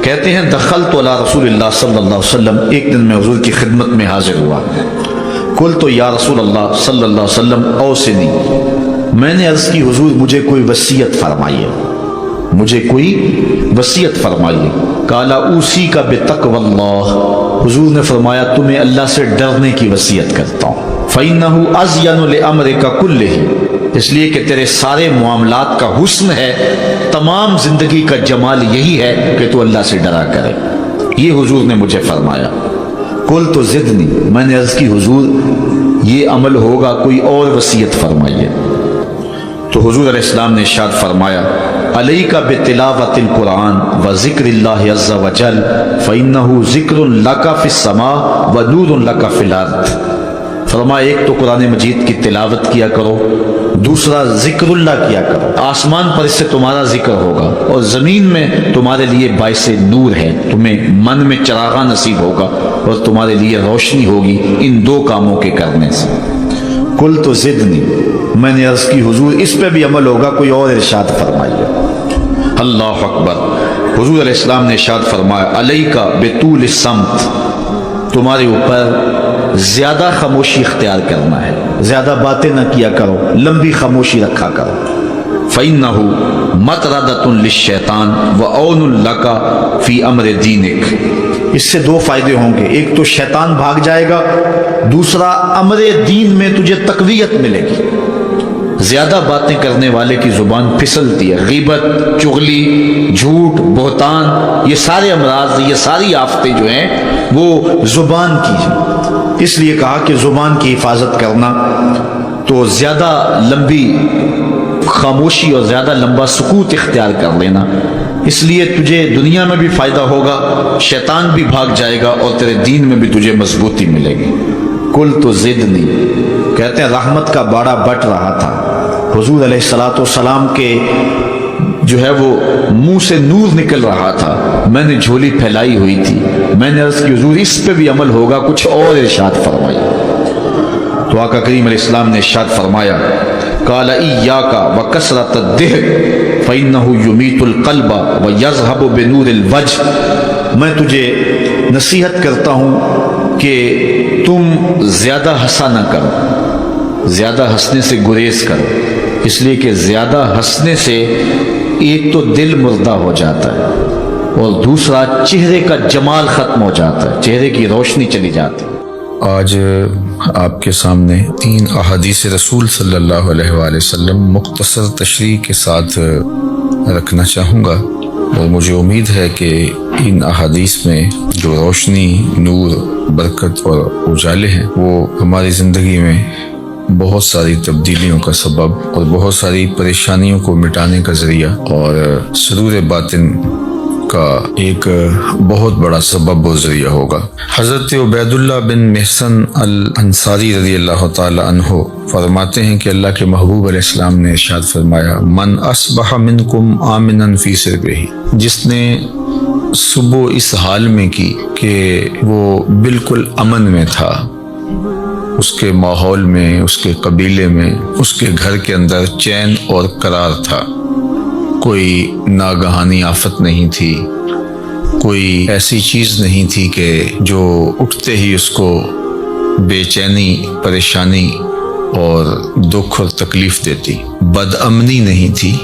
کہتے ہیں دخلت علی رسول اللہ صلی اللہ علیہ وسلم، ایک دن میں حضور کی خدمت میں حاضر ہوا. قلت یا رسول اللہ صلی اللہ علیہ وسلم اوصنی، میں نے عرض کی حضور مجھے کوئی وصیت فرمائیے، مجھے کوئی وصیت فرمائیے. قال اوصیک بتقوی اللہ، حضور نے فرمایا تمہیں اللہ سے ڈرنے کی وصیت کرتا ہوں. فإنہ ازین لامرک کلہ، اس لیے کہ تیرے سارے معاملات کا حسن ہے، تمام زندگی کا جمال یہی ہے کہ تو اللہ سے ڈرا کرے. یہ حضور نے مجھے فرمایا. قلت زدنی، میں نے عرض کی حضور یہ عمل ہوگا کوئی اور وصیت فرمائیے. تو حضور علیہ السلام نے ارشاد فرمایا علیک بتلاوت القرآن و ذکر اللہ عز وجل فإنہ ذکر لک فی السماء و نور لک فی الارض. فرمایا ایک تو قرآن مجید کی تلاوت کیا کرو، دوسرا ذکر اللہ کیا کرو، آسمان پر اس سے تمہارا ذکر ہوگا اور زمین میں تمہارے لیے باعث نور ہے، تمہیں من میں چراغاں نصیب ہوگا اور تمہارے لیے روشنی ہوگی ان دو کاموں کے کرنے سے. قلت زدنی، میں نے عرض کی حضور اس پہ بھی عمل ہوگا کوئی اور ارشاد فرمائیے. اللہ اکبر. حضور علیہ السلام نے ارشاد فرمایا علیک بطول الصمت، تمہارے اوپر زیادہ خاموشی اختیار کرنا ہے، زیادہ باتیں نہ کیا کرو، لمبی خاموشی رکھا کرو. فإنہ مطردۃ للشیطان وعون لک فی امر دینک، اس سے دو فائدے ہوں گے، ایک تو شیطان بھاگ جائے گا، دوسرا امر دین میں تجھے تقویت ملے گی. زیادہ باتیں کرنے والے کی زبان پھسلتی ہے، غیبت، چغلی، جھوٹ، بہتان، یہ سارے امراض، یہ ساری آفتیں جو ہیں وہ زبان کی ہیں. اس لیے کہا کہ زبان کی حفاظت کرنا، تو زیادہ لمبی خاموشی اور زیادہ لمبا سکوت اختیار کر لینا، اس لیے تجھے دنیا میں بھی فائدہ ہوگا، شیطان بھی بھاگ جائے گا اور تیرے دین میں بھی تجھے مضبوطی ملے گی. قلت زدنی، کہتے ہیں رحمت کا باڑا بٹ رہا تھا، حضور علیہ الصلوۃ والسلام کے جو ہے وہ منہ سے نور نکل رہا تھا، میں نے جھولی پھیلائی ہوئی تھی. میں نے عرض کی حضور اس پہ بھی عمل ہوگا کچھ اور ارشاد فرمائیے. تو آقا کریم علیہ السلام نے ارشاد فرمایا قال ایاک وکثرۃ الضحک فإنہ یمیت القلب ویذھب بنور الوجہ، میں تجھے نصیحت کرتا ہوں کہ تم زیادہ ہنسا نہ کرو، زیادہ ہنسنے سے گریز کرو، اس لیے کہ زیادہ ہنسنے سے ایک تو دل مردہ ہو جاتا ہے اور دوسرا چہرے کا جمال ختم ہو جاتا ہے، چہرے کی روشنی چلی جاتی ہے. آج آپ کے سامنے 3 احادیث رسول صلی اللہ علیہ وآلہ وسلم مختصر تشریح کے ساتھ رکھنا چاہوں گا، اور مجھے امید ہے کہ ان احادیث میں جو روشنی، نور، برکت اور اجالے ہیں وہ ہماری زندگی میں بہت ساری تبدیلیوں کا سبب اور بہت ساری پریشانیوں کو مٹانے کا ذریعہ اور سرور باطن کا ایک بہت بڑا سبب و ذریعہ ہوگا. حضرت عبید اللہ بن محسن الانصاری رضی اللہ تعالی عنہ فرماتے ہیں کہ اللہ کے محبوب علیہ السلام نے ارشاد فرمایا من اصبح منکم آمنا فی سربہ، جس نے صبح اس حال میں کی کہ وہ بالکل امن میں تھا، اس کے ماحول میں، اس کے قبیلے میں، اس کے گھر کے اندر چین اور قرار تھا، کوئی ناگہانی آفت نہیں تھی، کوئی ایسی چیز نہیں تھی کہ جو اٹھتے ہی اس کو بے چینی، پریشانی اور دکھ اور تکلیف دیتی، بد امنی نہیں تھی.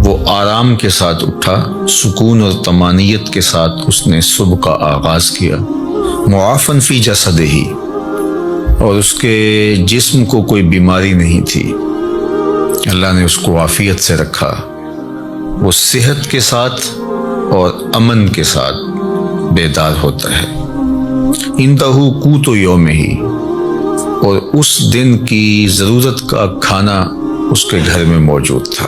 وہ آرام کے ساتھ اٹھا، سکون اور طمانینت کے ساتھ اس نے صبح کا آغاز کیا. معافن فی جسدہ، اور اس کے جسم کو کوئی بیماری نہیں تھی، اللہ نے اس کو عافیت سے رکھا. وہ صحت کے ساتھ اور امن کے ساتھ بیدار ہوتا ہے. اندہ قوت یومہ، اور اس دن کی ضرورت کا کھانا اس کے گھر میں موجود تھا.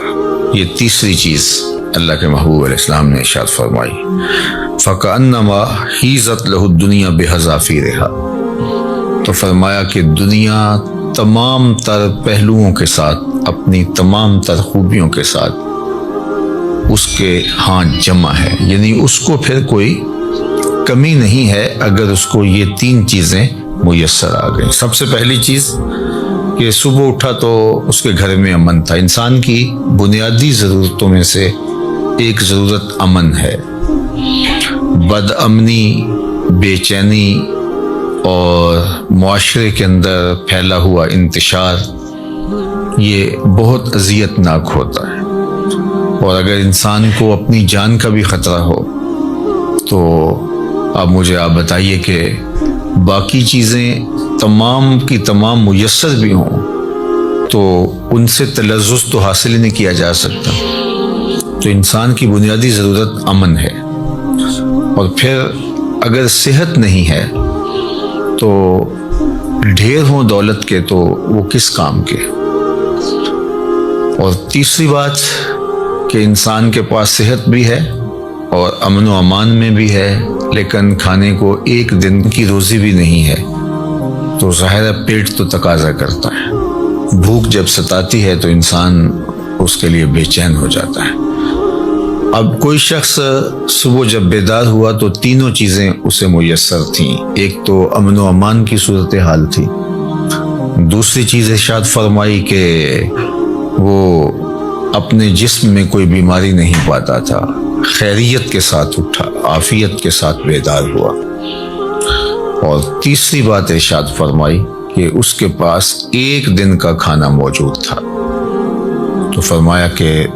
یہ تیسری چیز اللہ کے محبوب علیہ السلام نے ارشاد فرمائی فَكَأَنَّمَا حِيزَتْ لَهُ الدُّنْيَا بِحَذَافِيرِهَا، تو فرمایا کہ دنیا تمام تر پہلوؤں کے ساتھ، اپنی تمام تر خوبیوں کے ساتھ اس کے ہاں جمع ہے، یعنی اس کو پھر کوئی کمی نہیں ہے اگر اس کو یہ 3 چیزیں میسر آ گئیں. سب سے پہلی چیز کہ صبح اٹھا تو اس کے گھر میں امن تھا. انسان کی بنیادی ضرورتوں میں سے ایک ضرورت امن ہے. بد امنی، بے چینی اور معاشرے کے اندر پھیلا ہوا انتشار یہ بہت اذیت ناک ہوتا ہے، اور اگر انسان کو اپنی جان کا بھی خطرہ ہو تو اب مجھے آپ بتائیے کہ باقی چیزیں تمام کی تمام میسر بھی ہوں تو ان سے تلذذ تو حاصل ہی نہیں کیا جا سکتا۔ تو انسان کی بنیادی ضرورت امن ہے، اور پھر اگر صحت نہیں ہے تو ڈھیر ہوں دولت کے تو وہ کس کام کے۔ اور تیسری بات کہ انسان کے پاس صحت بھی ہے اور امن و امان میں بھی ہے، لیکن کھانے کو ایک دن کی روزی بھی نہیں ہے، تو ظاہر ہے پیٹ تو تقاضا کرتا ہے۔ بھوک جب ستاتی ہے تو انسان اس کے لیے بے چین ہو جاتا ہے۔ اب کوئی شخص صبح جب بیدار ہوا تو تینوں چیزیں اسے میسر تھیں۔ ایک تو امن و امان کی صورتحال تھی، دوسری چیز ارشاد فرمائی کہ وہ اپنے جسم میں کوئی بیماری نہیں پاتا تھا، خیریت کے ساتھ اٹھا، عافیت کے ساتھ بیدار ہوا، اور تیسری بات ارشاد فرمائی کہ اس کے پاس ایک دن کا کھانا موجود تھا۔ تو فرمایا کہ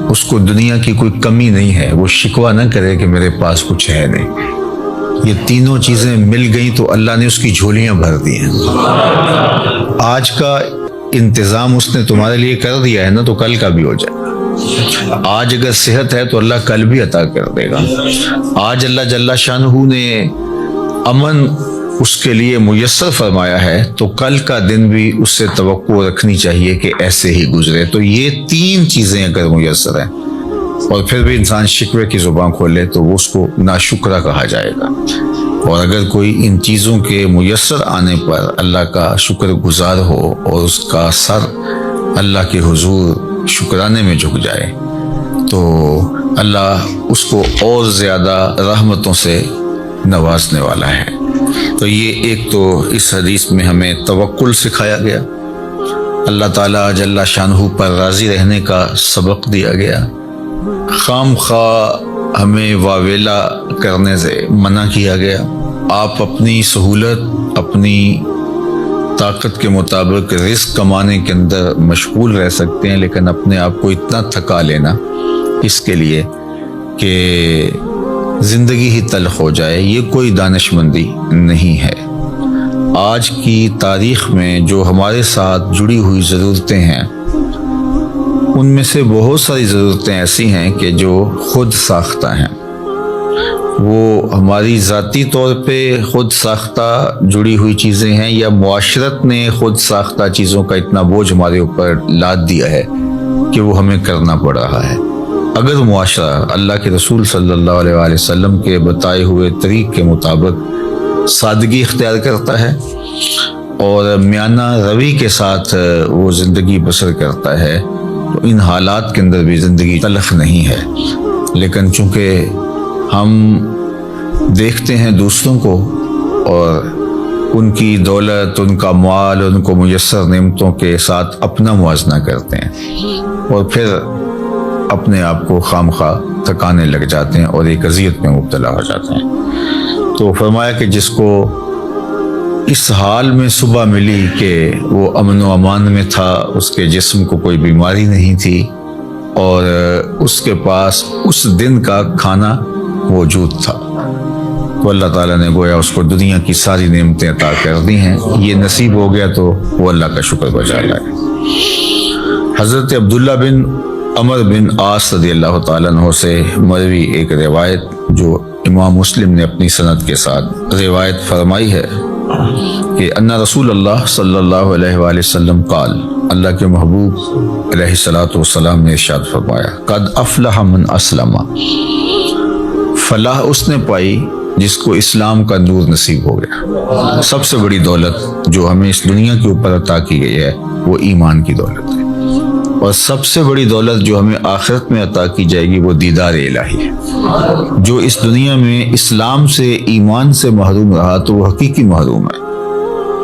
اس کو دنیا کی کوئی کمی نہیں ہے، وہ شکوہ نہ کرے کہ میرے پاس کچھ ہے نہیں۔ یہ تینوں چیزیں مل گئیں تو اللہ نے اس کی جھولیاں بھر دی ہیں۔ آج کا انتظام اس نے تمہارے لیے کر دیا ہے نا، تو کل کا بھی ہو جائے۔ آج اگر صحت ہے تو اللہ کل بھی عطا کر دے گا۔ آج اللہ جل شانہ نے امن اس کے لیے میسر فرمایا ہے تو کل کا دن بھی اس سے توقع رکھنی چاہیے کہ ایسے ہی گزرے۔ تو یہ تین چیزیں اگر میسر ہیں اور پھر بھی انسان شکوے کی زبان کھولے تو وہ اس کو ناشکرہ کہا جائے گا، اور اگر کوئی ان چیزوں کے میسر آنے پر اللہ کا شکر گزار ہو اور اس کا سر اللہ کے حضور شکرانے میں جھک جائے تو اللہ اس کو اور زیادہ رحمتوں سے نوازنے والا ہے۔ تو یہ ایک تو اس حدیث میں ہمیں توکل سکھایا گیا، اللہ تعالیٰ جل شانہ پر راضی رہنے کا سبق دیا گیا، خام خواہ ہمیں واویلا کرنے سے منع کیا گیا۔ آپ اپنی سہولت، اپنی طاقت کے مطابق رزق کمانے کے اندر مشغول رہ سکتے ہیں، لیکن اپنے آپ کو اتنا تھکا لینا اس کے لیے کہ زندگی ہی تلخ ہو جائے، یہ کوئی دانش مندی نہیں ہے۔ آج کی تاریخ میں جو ہمارے ساتھ جڑی ہوئی ضرورتیں ہیں ان میں سے بہت ساری ضرورتیں ایسی ہیں کہ جو خود ساختہ ہیں، وہ ہماری ذاتی طور پہ خود ساختہ جڑی ہوئی چیزیں ہیں یا معاشرت نے خود ساختہ چیزوں کا اتنا بوجھ ہمارے اوپر لاد دیا ہے کہ وہ ہمیں کرنا پڑ رہا ہے۔ اگر معاشرہ اللہ کے رسول صلی اللہ علیہ وآلہ وسلم کے بتائے ہوئے طریق کے مطابق سادگی اختیار کرتا ہے اور میانہ روی کے ساتھ وہ زندگی بسر کرتا ہے تو ان حالات کے اندر بھی زندگی تلخ نہیں ہے، لیکن چونکہ ہم دیکھتے ہیں دوسروں کو اور ان کی دولت، ان کا مال، ان کو میسر نعمتوں کے ساتھ اپنا موازنہ کرتے ہیں اور پھر اپنے آپ کو خام خواہ تھکانے لگ جاتے ہیں اور ایک اذیت میں مبتلا ہو جاتے ہیں۔ تو فرمایا کہ جس کو اس حال میں صبح ملی کہ وہ امن و امان میں تھا، اس کے جسم کو کوئی بیماری نہیں تھی اور اس کے پاس اس دن کا کھانا موجود تھا، تو اللہ تعالیٰ نے گویا اس کو دنیا کی ساری نعمتیں عطا کر دی ہیں۔ یہ نصیب ہو گیا تو وہ اللہ کا شکر بجا لائے۔ حضرت عبداللہ بن عمر بن عاص رضی اللہ تعالیٰ عنہ سے مروی ایک روایت جو امام مسلم نے اپنی سند کے ساتھ روایت فرمائی ہے کہ ان رسول اللہ صلی اللہ علیہ وآلہ وسلم قال، اللہ کے محبوب علیہ الصلوۃ والسلام نے ارشاد فرمایا، قد افلح من اسلم، فلاح اس نے پائی جس کو اسلام کا نور نصیب ہو گیا۔ سب سے بڑی دولت جو ہمیں اس دنیا کے اوپر عطا کی گئی ہے وہ ایمان کی دولت ہے، اور سب سے بڑی دولت جو ہمیں آخرت میں عطا کی جائے گی وہ دیدار الہی ہے۔ جو اس دنیا میں اسلام سے، ایمان سے محروم رہا تو وہ حقیقی محروم ہے۔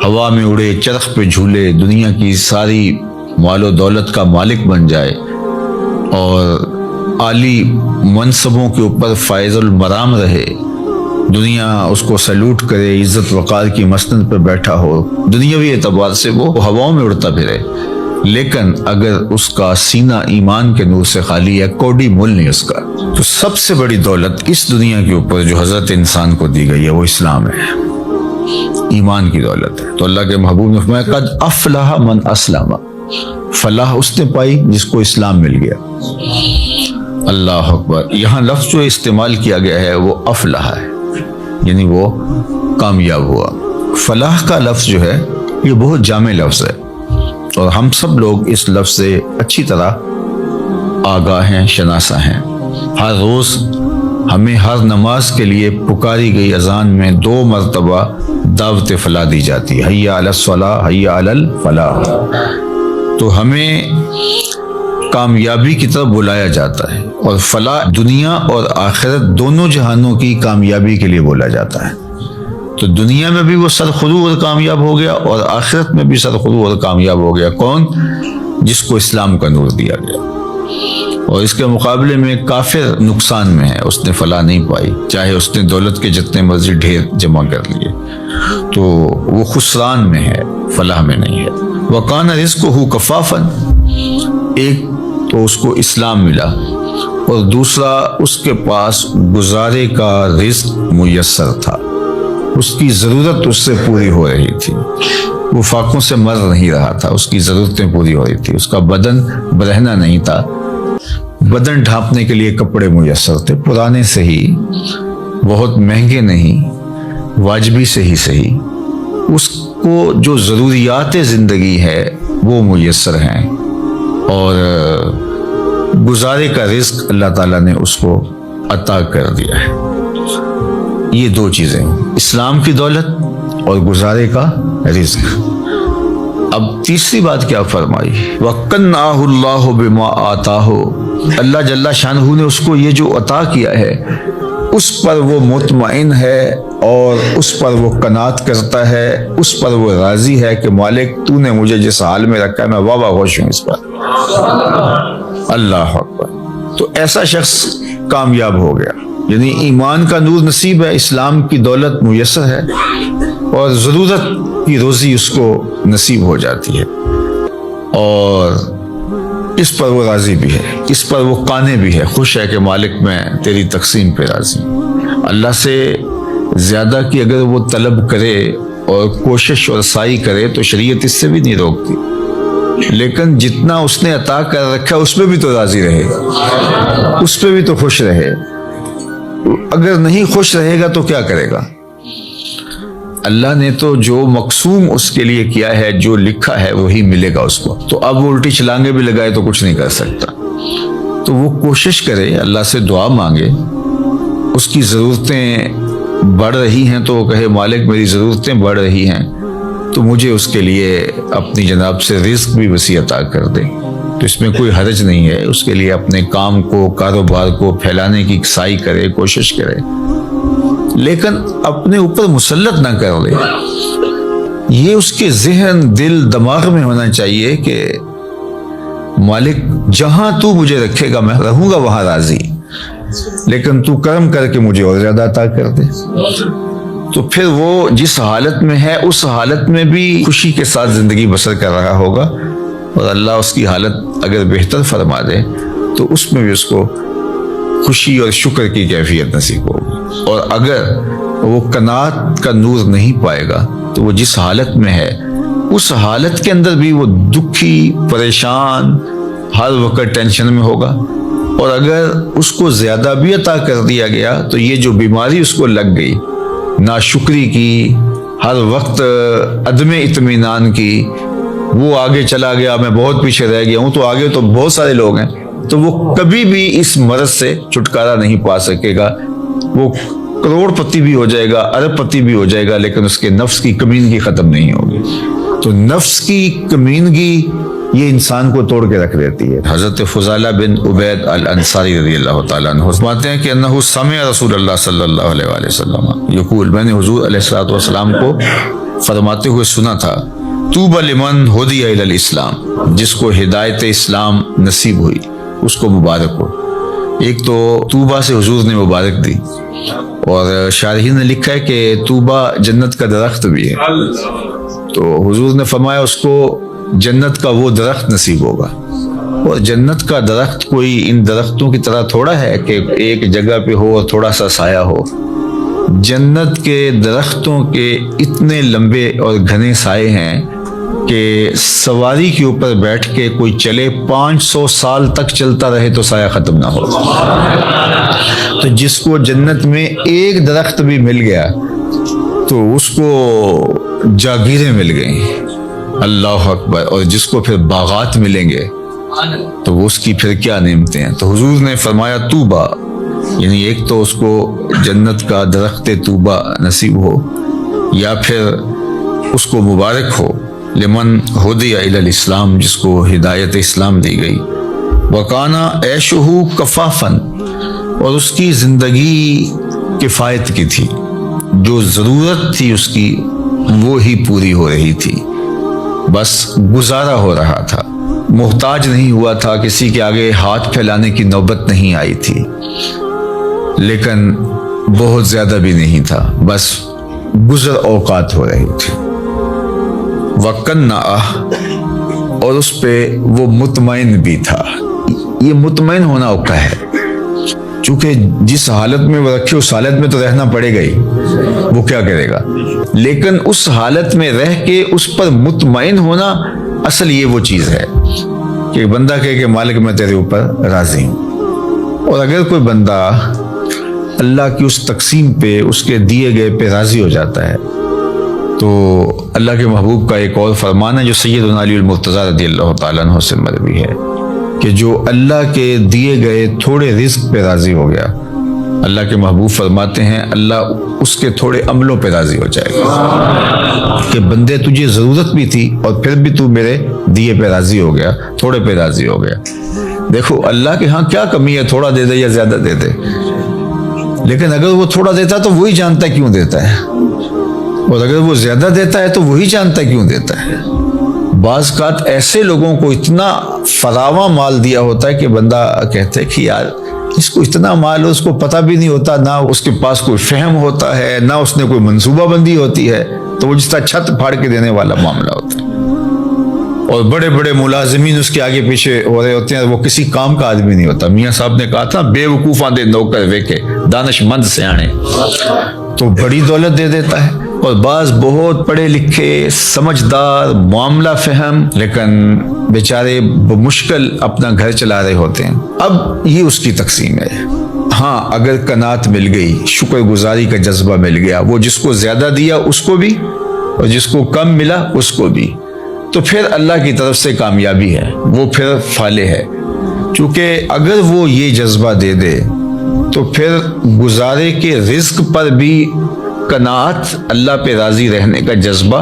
ہوا میں اڑے، چرخ پہ جھولے، دنیا کی ساری مال و دولت کا مالک بن جائے اور عالی منصبوں کے اوپر فائز المرام رہے، دنیا اس کو سیلوٹ کرے، عزت وقار کی مسند پہ بیٹھا ہو، دنیاوی اعتبار سے وہ ہواؤں میں اڑتا پھرے، لیکن اگر اس کا سینہ ایمان کے نور سے خالی ہے، کوڑی مول نہیں اس کا، تو سب سے بڑی دولت اس دنیا کے اوپر جو حضرت انسان کو دی گئی ہے وہ اسلام ہے، ایمان کی دولت ہے۔ تو اللہ کے محبوب نے فرمایا قد افلح من اسلم، فلاح اس نے پائی جس کو اسلام مل گیا۔ اللہ اکبر۔ یہاں لفظ جو استعمال کیا گیا ہے وہ افلح ہے، یعنی وہ کامیاب ہوا۔ فلاح کا لفظ جو ہے یہ بہت جامع لفظ ہے، اور ہم سب لوگ اس لفظ سے اچھی طرح آگاہ ہیں، شناسا ہیں۔ ہر روز ہمیں ہر نماز کے لیے پکاری گئی اذان میں 2 مرتبہ دعوت فلاح دی جاتی ہے، حی علی الصلاۃ، حی علی الفلاح۔ تو ہمیں کامیابی کی طرف بلایا جاتا ہے، اور فلاح دنیا اور آخرت دونوں جہانوں کی کامیابی کے لیے بولا جاتا ہے۔ تو دنیا میں بھی وہ سرخرو اور کامیاب ہو گیا، اور آخرت میں بھی سرخرو اور کامیاب ہو گیا۔ کون؟ جس کو اسلام کا نور دیا گیا۔ اور اس کے مقابلے میں کافر نقصان میں ہے، اس نے فلاح نہیں پائی، چاہے اس نے دولت کے جتنے مرضی ڈھیر جمع کر لیے، تو وہ خسران میں ہے، فلاح میں نہیں ہے۔ وَقَانَ رِزْقُهُ كَفَافًا، ایک تو اس کو اسلام ملا، اور دوسرا اس کے پاس گزارے کا رزق میسر تھا، اس کی ضرورت اس سے پوری ہو رہی تھی، وہ فاقوں سے مر نہیں رہا تھا، اس کی ضرورتیں پوری ہو رہی تھی، اس کا بدن برہنہ نہیں تھا، بدن ڈھانپنے کے لیے کپڑے میسر تھے، پرانے سے ہی، بہت مہنگے نہیں، واجبی سے ہی صحیح، اس کو جو ضروریات زندگی ہے وہ میسر ہیں، اور گزارے کا رزق اللہ تعالیٰ نے اس کو عطا کر دیا ہے۔ یہ 2 چیزیں، اسلام کی دولت اور گزارے کا رزق۔ اب تیسری بات کیا فرمائی؟ وَقَنَّعَهُ اللَّهُ بِمَا آتَاهُ، اللہ جل شانہ نے اس کو یہ جو عطا کیا ہے اس پر وہ مطمئن ہے، اور اس پر وہ قناعت کرتا ہے، اس پر وہ راضی ہے کہ مالک تو نے مجھے جس حال میں رکھا ہے میں واہ خوش ہوں اس پر۔ اللہ اکبر۔ تو ایسا شخص کامیاب ہو گیا، یعنی ایمان کا نور نصیب ہے، اسلام کی دولت میسر ہے، اور ضرورت کی روزی اس کو نصیب ہو جاتی ہے، اور اس پر وہ راضی بھی ہے، اس پر وہ قانع بھی ہے، خوش ہے کہ مالک میں تیری تقسیم پہ راضی ہوں۔ اللہ سے زیادہ کی اگر وہ طلب کرے اور کوشش اور سعی کرے تو شریعت اس سے بھی نہیں روکتی، لیکن جتنا اس نے عطا کر رکھا اس پہ بھی تو راضی رہے، اس پہ بھی تو خوش رہے۔ اگر نہیں خوش رہے گا تو کیا کرے گا؟ اللہ نے تو جو مقسوم اس کے لیے کیا ہے، جو لکھا ہے وہی ملے گا اس کو، تو اب وہ الٹی چھلانگے بھی لگائے تو کچھ نہیں کر سکتا۔ تو وہ کوشش کرے، اللہ سے دعا مانگے، اس کی ضرورتیں بڑھ رہی ہیں تو وہ کہے مالک میری ضرورتیں بڑھ رہی ہیں تو مجھے اس کے لیے اپنی جناب سے رزق بھی وسیع عطا کر دے، تو اس میں کوئی حرج نہیں ہے، اس کے لیے اپنے کام کو، کاروبار کو پھیلانے کی سعی کرے، کوشش کرے، لیکن اپنے اوپر مسلط نہ کر لے۔ یہ اس کے ذہن، دل، دماغ میں ہونا چاہیے کہ مالک جہاں تو مجھے رکھے گا میں رہوں گا وہاں راضی، لیکن تو کرم کر کے مجھے اور زیادہ عطا کر دے۔ تو پھر وہ جس حالت میں ہے اس حالت میں بھی خوشی کے ساتھ زندگی بسر کر رہا ہوگا، اور اللہ اس کی حالت اگر بہتر فرما دے تو اس میں بھی اس کو خوشی اور شکر کی کیفیت نصیب ہوگی۔ اور اگر وہ قناعت کا نور نہیں پائے گا تو وہ جس حالت میں ہے اس حالت کے اندر بھی وہ دکھی، پریشان، ہر وقت ٹینشن میں ہوگا، اور اگر اس کو زیادہ بھی عطا کر دیا گیا تو یہ جو بیماری اس کو لگ گئی، ناشکری کی، ہر وقت عدم اطمینان کی، وہ آگے چلا گیا، میں بہت پیچھے رہ گیا ہوں، تو آگے تو بہت سارے لوگ ہیں، تو وہ کبھی بھی اس مرض سے چھٹکارا نہیں پا سکے گا۔ وہ کروڑ پتی بھی ہو جائے گا، ارب پتی بھی ہو جائے گا، لیکن اس کے نفس کی کمینگی ختم نہیں ہوگی۔ تو نفس کی کمینگی یہ انسان کو توڑ کے رکھ دیتی ہے۔ حضرت فضالہ بن عبید الانصاری رضی اللہ تعالیٰ عنہ فرماتے ہیں کہ انہ سمع رسول اللہ صلی اللہ علیہ وآلہ وسلم یقول، میں نے حضور علیہ الصلوۃ والسلام کو فرماتے ہوئے سنا تھا، طوبی لمن ہدی الی الاسلام، جس کو ہدایت اسلام نصیب ہوئی اس کو مبارک ہو، ایک تو طوبہ سے حضور نے مبارک دی، اور شارحین نے لکھا ہے کہ طوبہ جنت کا درخت بھی ہے، تو حضور نے فرمایا اس کو جنت کا وہ درخت نصیب ہوگا۔ اور جنت کا درخت کوئی ان درختوں کی طرح تھوڑا ہے کہ ایک جگہ پہ ہو اور تھوڑا سا سایہ ہو۔ جنت کے درختوں کے اتنے لمبے اور گھنے سائے ہیں کہ سواری کے اوپر بیٹھ کے کوئی چلے 500 سال تک چلتا رہے تو سایہ ختم نہ ہو۔ تو جس کو جنت میں ایک درخت بھی مل گیا تو اس کو جاگیریں مل گئیں، اللہ اکبر، اور جس کو پھر باغات ملیں گے تو اس کی پھر کیا نعمتیں ہیں۔ تو حضور نے فرمایا طوبہ، یعنی ایک تو اس کو جنت کا درخت طوبہ نصیب ہو، یا پھر اس کو مبارک ہو، لمن ہدی الی الاسلام، جس کو ہدایت اسلام دی گئی، وکانا عیشہ کفافن، اور اس کی زندگی کفایت کی تھی، جو ضرورت تھی اس کی وہ ہی پوری ہو رہی تھی، بس گزارا ہو رہا تھا، محتاج نہیں ہوا تھا، کسی کے آگے ہاتھ پھیلانے کی نوبت نہیں آئی تھی، لیکن بہت زیادہ بھی نہیں تھا، بس گزر اوقات ہو رہی تھی۔ وَقَنَّعَ، اور اس پہ وہ مطمئن بھی تھا۔ یہ مطمئن ہونا اوقع ہے، چونکہ جس حالت میں وہ رکھے اس حالت میں تو رہنا پڑے گا ہی، وہ کیا کرے گا، لیکن اس حالت میں رہ کے اس پر مطمئن ہونا، اصل یہ وہ چیز ہے کہ بندہ کہے کہ مالک میں تیرے اوپر راضی ہوں۔ اور اگر کوئی بندہ اللہ کی اس تقسیم پہ، اس کے دیے گئے پہ راضی ہو جاتا ہے، تو اللہ کے محبوب کا ایک اور فرمان ہے جو سیدنا علی المرتضیٰ رضی اللہ تعالیٰ عنہ سے مروی ہے، کہ جو اللہ کے دیے گئے تھوڑے رزق پہ راضی ہو گیا، اللہ کے محبوب فرماتے ہیں اللہ اس کے تھوڑے عملوں پہ راضی ہو جائے گا، کہ بندے تجھے ضرورت بھی تھی اور پھر بھی تو میرے دیے پہ راضی ہو گیا، تھوڑے پہ راضی ہو گیا۔ دیکھو اللہ کے ہاں کیا کمی ہے، تھوڑا دے دے یا زیادہ دے دے، لیکن اگر وہ تھوڑا دیتا ہے تو وہی جانتا ہے کیوں دیتا ہے، اور اگر وہ زیادہ دیتا ہے تو وہی جانتا ہے کیوں دیتا ہے۔ بعض اوقات ایسے لوگوں کو اتنا فراواں مال دیا ہوتا ہے کہ بندہ کہتا ہے کہ یار اس کو اتنا مال ہو، اس کو پتہ بھی نہیں ہوتا، نہ اس کے پاس کوئی فہم ہوتا ہے، نہ اس نے کوئی منصوبہ بندی ہوتی ہے، تو وہ جس طرح چھت پھاڑ کے دینے والا معاملہ ہوتا ہے۔ اور بڑے بڑے ملازمین اس کے آگے پیچھے ہو رہے ہوتے ہیں، وہ کسی کام کا آدمی نہیں ہوتا۔ میاں صاحب نے کہا تھا بے وقوفاں دے نوکر ویکے، دانش مند سیانے، تو بڑی دولت دے دیتا ہے۔ اور بعض بہت پڑھے لکھے، سمجھدار، معاملہ فہم، لیکن بیچارے بمشکل اپنا گھر چلا رہے ہوتے ہیں۔ اب یہ اس کی تقسیم ہے۔ ہاں اگر قناعت مل گئی، شکر گزاری کا جذبہ مل گیا، وہ جس کو زیادہ دیا اس کو بھی اور جس کو کم ملا اس کو بھی، تو پھر اللہ کی طرف سے کامیابی ہے، وہ پھر فالح ہے۔ چونکہ اگر وہ یہ جذبہ دے دے تو پھر گزارے کے رزق پر بھی قناعت، اللہ پہ راضی رہنے کا جذبہ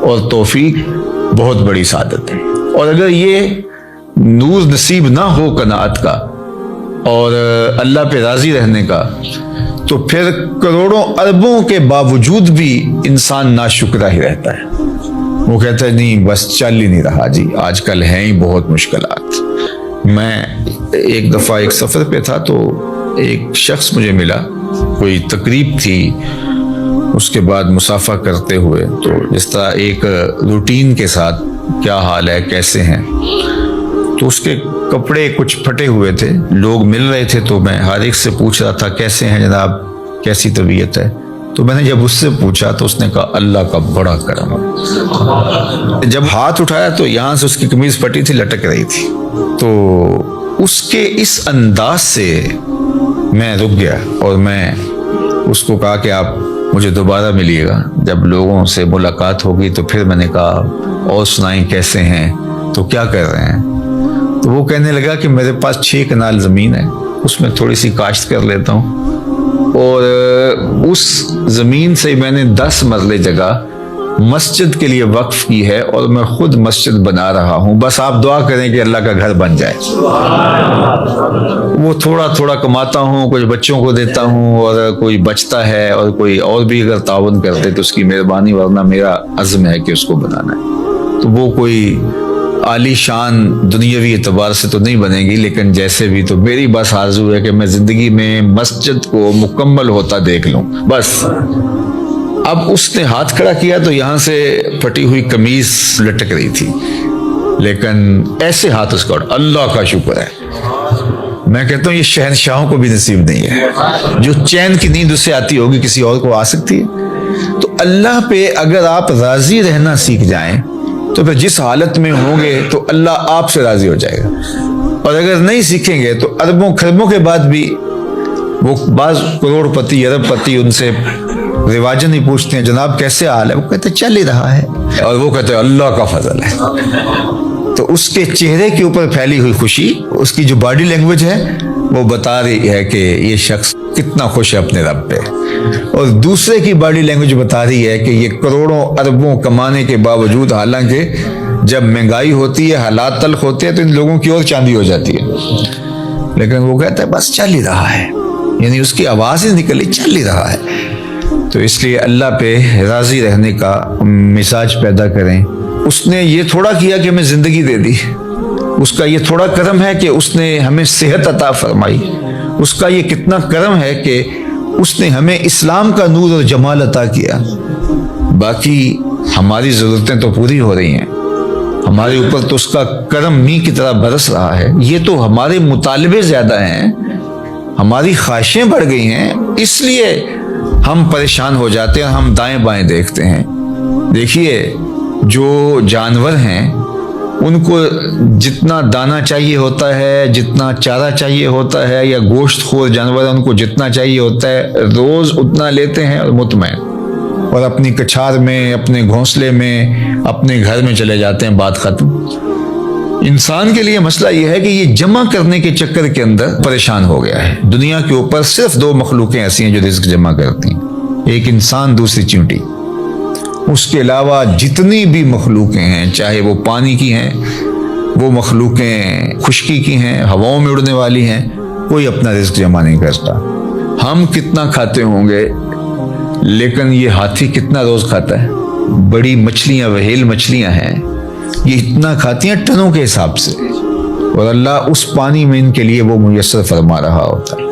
اور توفیق بہت بڑی سعادت ہے۔ اور اگر یہ نور نصیب نہ ہو قناعت کا اور اللہ پہ راضی رہنے کا، تو پھر کروڑوں اربوں کے باوجود بھی انسان ناشکرا ہی رہتا ہے۔ وہ کہتا ہے نہیں بس چل ہی نہیں رہا جی، آج کل ہیں ہی بہت مشکلات۔ میں ایک دفعہ ایک سفر پہ تھا تو ایک شخص مجھے ملا، کوئی تقریب تھی، اس کے بعد مصافحہ کرتے ہوئے تو جس طرح ایک روٹین کے ساتھ کیا حال ہے، کیسے ہیں، تو اس کے کپڑے کچھ پھٹے ہوئے تھے، لوگ مل رہے تھے، تو میں ہر ایک سے پوچھ رہا تھا کیسے ہیں جناب، کیسی طبیعت ہے۔ تو میں نے جب اس سے پوچھا تو اس نے کہا اللہ کا بڑا کرم ہے۔ جب ہاتھ اٹھایا تو یہاں سے اس کی قمیض پھٹی تھی، لٹک رہی تھی، تو اس کے اس انداز سے میں رک گیا اور میں اس کو کہا کہ آپ مجھے دوبارہ ملیے گا، جب لوگوں سے ملاقات ہوگی تو پھر میں نے کہا اور سنائیں کیسے ہیں، تو کیا کر رہے ہیں، تو وہ کہنے لگا کہ میرے پاس 6 کنال زمین ہے، اس میں تھوڑی سی کاشت کر لیتا ہوں، اور اس زمین سے میں نے 10 مرلے جگہ مسجد کے لیے وقف کی ہے اور میں خود مسجد بنا رہا ہوں، بس آپ دعا کریں کہ اللہ کا گھر بن جائے۔ وہ تھوڑا تھوڑا کماتا ہوں، کچھ بچوں کو دیتا ہوں اور کوئی بچتا ہے، اور کوئی اور بھی اگر تعاون کرتے تو اس کی مہربانی، ورنہ میرا عزم ہے کہ اس کو بنانا ہے۔ تو وہ کوئی عالی شان دنیاوی اعتبار سے تو نہیں بنے گی، لیکن جیسے بھی تو میری بس آرزو ہے کہ میں زندگی میں مسجد کو مکمل ہوتا دیکھ لوں بس۔ اب اس نے ہاتھ کھڑا کیا تو یہاں سے پھٹی ہوئی قمیض لٹک رہی تھی، لیکن ایسے ہاتھ اس کا، اللہ کا شکر ہے۔ میں کہتا ہوں یہ شہنشاہوں کو بھی نصیب نہیں ہے، جو چین کی نیند اس سے آتی ہوگی کسی اور کو آ سکتی ہے۔ تو اللہ پہ اگر آپ راضی رہنا سیکھ جائیں تو پھر جس حالت میں ہوں گے تو اللہ آپ سے راضی ہو جائے گا، اور اگر نہیں سیکھیں گے تو اربوں خربوں کے بعد بھی وہ بعض کروڑ پتی ارب پتی ان سے رواجن ہی پوچھتے ہیں جناب کیسے حال ہے، وہ کہتے ہیں چل ہی رہا ہے، اور وہ کہتے ہیں اللہ کا فضل ہے۔ تو اس کے چہرے کے اوپر پھیلی ہوئی خوشی، اس کی جو باڈی لینگویج ہے وہ بتا رہی ہے کہ یہ شخص کتنا خوش ہے اپنے رب پہ، اور دوسرے کی باڈی لینگویج بتا رہی ہے کہ یہ کروڑوں اربوں کمانے کے باوجود، حالانکہ جب مہنگائی ہوتی ہے حالات تلخ ہوتے ہیں تو ان لوگوں کی اور چاندی ہو جاتی ہے، لیکن وہ کہتا ہے بس چل ہی رہا ہے، یعنی اس کی آواز ہی نکلی چل ہی رہا ہے۔ تو اس لیے اللہ پہ راضی رہنے کا مزاج پیدا کریں۔ اس نے یہ تھوڑا کیا کہ ہمیں زندگی دے دی، اس کا یہ تھوڑا کرم ہے کہ اس نے ہمیں صحت عطا فرمائی، اس کا یہ کتنا کرم ہے کہ اس نے ہمیں اسلام کا نور اور جمال عطا کیا۔ باقی ہماری ضرورتیں تو پوری ہو رہی ہیں، ہمارے اوپر تو اس کا کرم می کی طرح برس رہا ہے۔ یہ تو ہمارے مطالبے زیادہ ہیں، ہماری خواہشیں بڑھ گئی ہیں، اس لیے ہم پریشان ہو جاتے ہیں، ہم دائیں بائیں دیکھتے ہیں۔ دیکھیے جو جانور ہیں ان کو جتنا دانہ چاہیے ہوتا ہے، جتنا چارہ چاہیے ہوتا ہے، یا گوشت خور جانور ان کو جتنا چاہیے ہوتا ہے روز اتنا لیتے ہیں اور مطمئن، اور اپنی کچھار میں، اپنے گھونسلے میں، اپنے گھر میں چلے جاتے ہیں، بات ختم۔ انسان کے لیے مسئلہ یہ ہے کہ یہ جمع کرنے کے چکر کے اندر پریشان ہو گیا ہے۔ دنیا کے اوپر صرف دو مخلوقیں ایسی ہیں جو رزق جمع کرتی ہیں، ایک انسان، دوسری چیونٹی۔ اس کے علاوہ جتنی بھی مخلوقیں ہیں، چاہے وہ پانی کی ہیں، وہ مخلوقیں خشکی کی ہیں، ہواؤں میں اڑنے والی ہیں، کوئی اپنا رزق جمع نہیں کرتا۔ ہم کتنا کھاتے ہوں گے، لیکن یہ ہاتھی کتنا روز کھاتا ہے؟ بڑی مچھلیاں، وہیل مچھلیاں ہیں، یہ اتنا کھاتی ہیں ٹنوں کے حساب سے، اور اللہ اس پانی میں ان کے لیے وہ میسر فرما رہا ہوتا ہے۔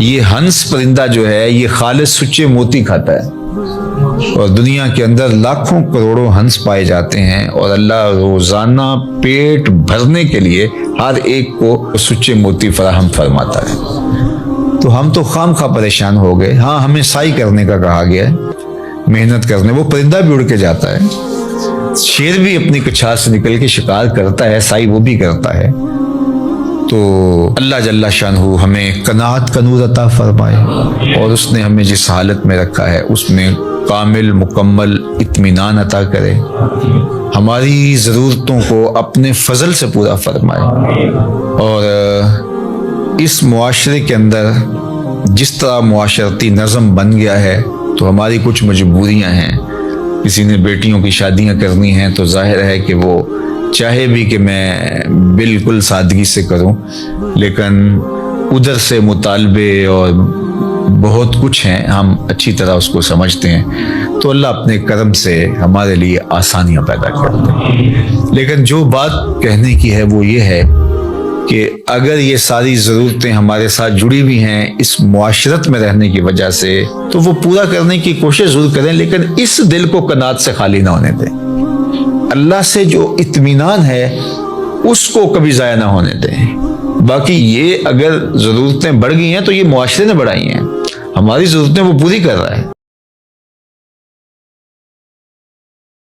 یہ ہنس پرندہ جو ہے یہ خالص سچے موتی کھاتا ہے، اور دنیا کے اندر لاکھوں کروڑوں ہنس پائے جاتے ہیں، اور اللہ روزانہ پیٹ بھرنے کے لیے ہر ایک کو سچے موتی فراہم فرماتا ہے۔ تو ہم تو خام خواہ پریشان ہو گئے۔ ہاں ہمیں سائی کرنے کا کہا گیا ہے، محنت کرنے، وہ پرندہ بھی اڑ کے جاتا ہے، شیر بھی اپنی کچھار سے نکل کے شکار کرتا ہے، سائی وہ بھی کرتا ہے۔ تو اللہ جل شانہ ہمیں قناعت کا نور عطا فرمائے، اور اس نے ہمیں جس حالت میں رکھا ہے اس میں کامل مکمل اطمینان عطا کرے، ہماری ضرورتوں کو اپنے فضل سے پورا فرمائے، اور اس معاشرے کے اندر جس طرح معاشرتی نظم بن گیا ہے تو ہماری کچھ مجبوریاں ہیں۔ کسی نے بیٹیوں کی شادیاں کرنی ہیں تو ظاہر ہے کہ وہ چاہے بھی کہ میں بالکل سادگی سے کروں، لیکن ادھر سے مطالبے اور بہت کچھ ہیں، ہم اچھی طرح اس کو سمجھتے ہیں، تو اللہ اپنے کرم سے ہمارے لیے آسانیاں پیدا کرتے ہیں۔ لیکن جو بات کہنے کی ہے وہ یہ ہے کہ اگر یہ ساری ضرورتیں ہمارے ساتھ جڑی ہوئی ہیں اس معاشرت میں رہنے کی وجہ سے، تو وہ پورا کرنے کی کوشش ضرور کریں، لیکن اس دل کو قناعت سے خالی نہ ہونے دیں۔ اللہ سے جو اطمینان ہے اس کو کبھی ضائع نہ ہونے دیں۔ باقی یہ اگر ضرورتیں بڑھ گئی ہیں تو یہ معاشرے نے بڑھائی ہیں، ہماری ضرورتیں وہ پوری کر رہا ہے۔